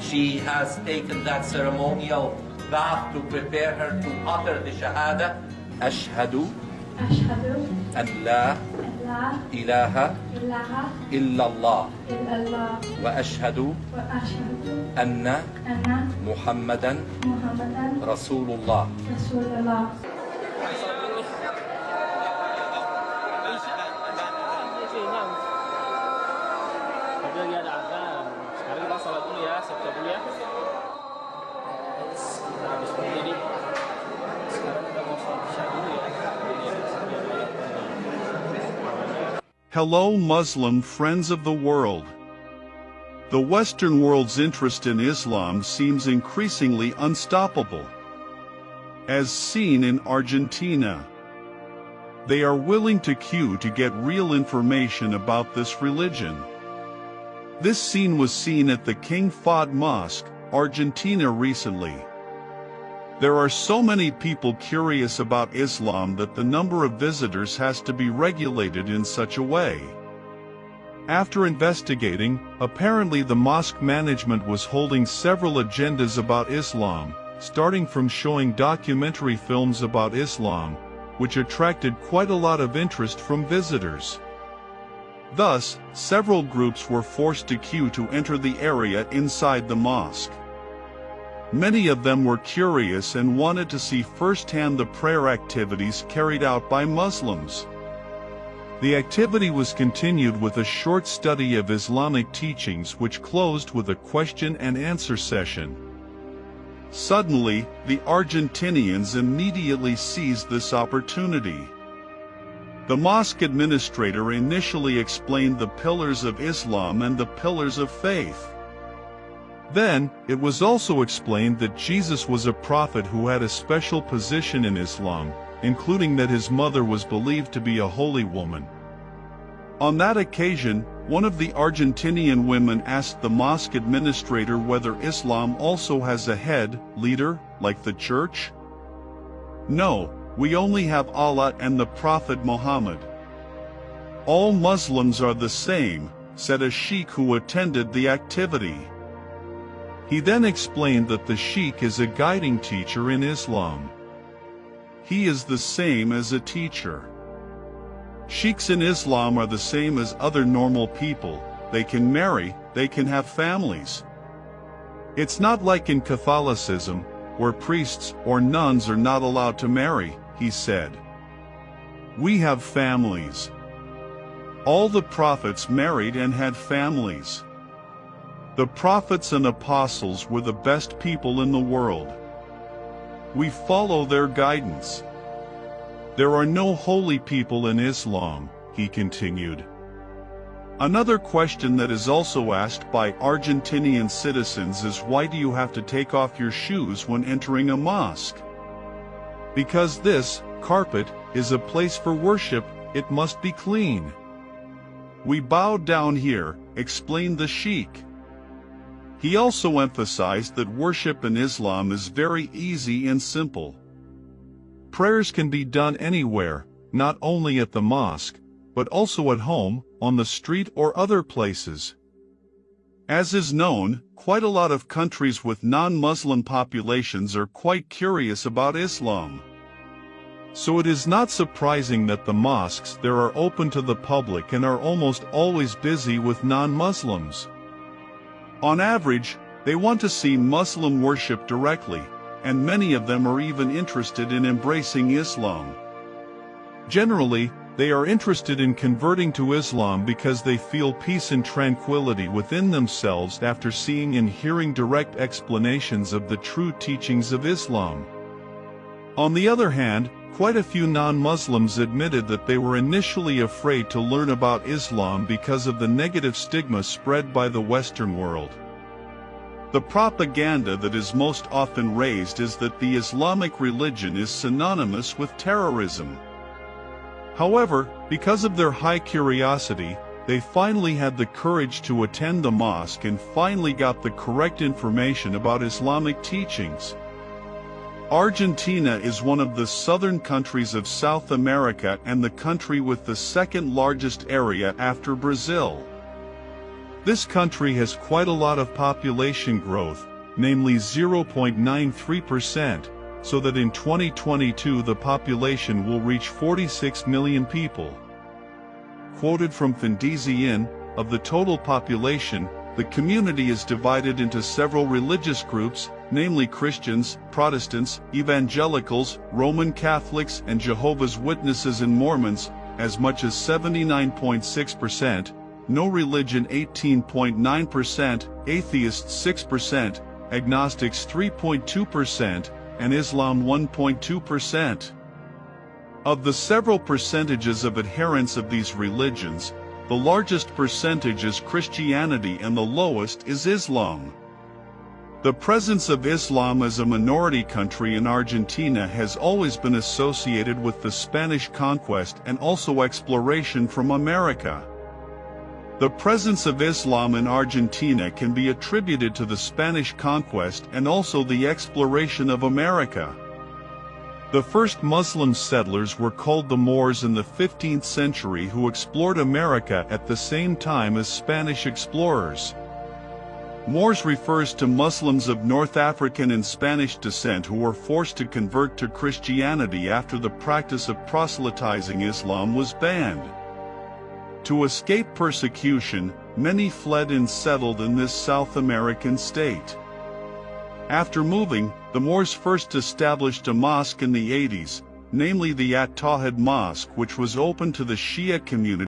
She has taken that ceremonial bath to prepare her to utter the Shahada. اشهد ان لا اله الا الله واشهد ان محمدا رسول الله. Hello Muslim friends of the world. The Western world's interest in Islam seems increasingly unstoppable. As seen in Argentina, they are willing to queue to get real information about this religion. This scene was seen at the King Fahd Mosque, Argentina recently. There are so many people curious about Islam that the number of visitors has to be regulated in such a way. After investigating, apparently the mosque management was holding several agendas about Islam, starting from showing documentary films about Islam, which attracted quite a lot of interest from visitors. Thus, several groups were forced to queue to enter the area inside the mosque. Many of them were curious and wanted to see firsthand the prayer activities carried out by Muslims. The activity was continued with a short study of Islamic teachings which closed with a question and answer session. Suddenly, the Argentinians immediately seized this opportunity. The mosque administrator initially explained the pillars of Islam and the pillars of faith. Then, it was also explained that Jesus was a prophet who had a special position in Islam, including that his mother was believed to be a holy woman. On that occasion, one of the Argentinian women asked the mosque administrator whether Islam also has a head, leader, like the church. No, we only have Allah and the Prophet Muhammad. All Muslims are the same, said a sheikh who attended the activity. He then explained that the sheikh is a guiding teacher in Islam. He is the same as a teacher. Sheikhs in Islam are the same as other normal people. They can marry, they can have families. It's not like in Catholicism, where priests or nuns are not allowed to marry, he said. We have families. All the prophets married and had families. The prophets and apostles were the best people in the world. We follow their guidance. There are no holy people in Islam, he continued. Another question that is also asked by Argentinian citizens is, why do you have to take off your shoes when entering a mosque? Because this carpet is a place for worship, it must be clean. We bow down here, explained the sheikh. He also emphasized that worship in Islam is very easy and simple. Prayers can be done anywhere, not only at the mosque, but also at home, on the street or other places. As is known, quite a lot of countries with non-Muslim populations are quite curious about Islam. So it is not surprising that the mosques there are open to the public and are almost always busy with non-Muslims. On average, they want to see Muslim worship directly, and many of them are even interested in embracing Islam. Generally, they are interested in converting to Islam because they feel peace and tranquility within themselves after seeing and hearing direct explanations of the true teachings of Islam. On the other hand, quite a few non-Muslims admitted that they were initially afraid to learn about Islam because of the negative stigma spread by the Western world. The propaganda that is most often raised is that the Islamic religion is synonymous with terrorism. However, because of their high curiosity, they finally had the courage to attend the mosque and finally got the correct information about Islamic teachings. Argentina is one of the southern countries of South America and the country with the second largest area after Brazil. This country has quite a lot of population growth, namely 0.93%, so that in 2022 the population will reach 46 million people. Quoted from Fendizien, of the total population, the community is divided into several religious groups, namely Christians, Protestants, Evangelicals, Roman Catholics, and Jehovah's Witnesses and Mormons, as much as 79.6%, no religion 18.9%, atheists 6%, agnostics 3.2%, and Islam 1.2%. Of the several percentages of adherents of these religions, the largest percentage is Christianity and the lowest is Islam. The presence of Islam as a minority country in Argentina has always been associated with the Spanish conquest and also exploration from America. The presence of Islam in Argentina can be attributed to the Spanish conquest and also the exploration of America. The first Muslim settlers were called the Moors in the 15th century, who explored America at the same time as Spanish explorers. Moors refers to Muslims of North African and Spanish descent who were forced to convert to Christianity after the practice of proselytizing Islam was banned. To escape persecution, many fled and settled in this South American state. After moving, the Moors first established a mosque in the 80s, namely the At-Tawhid Mosque, which was open to the Shia community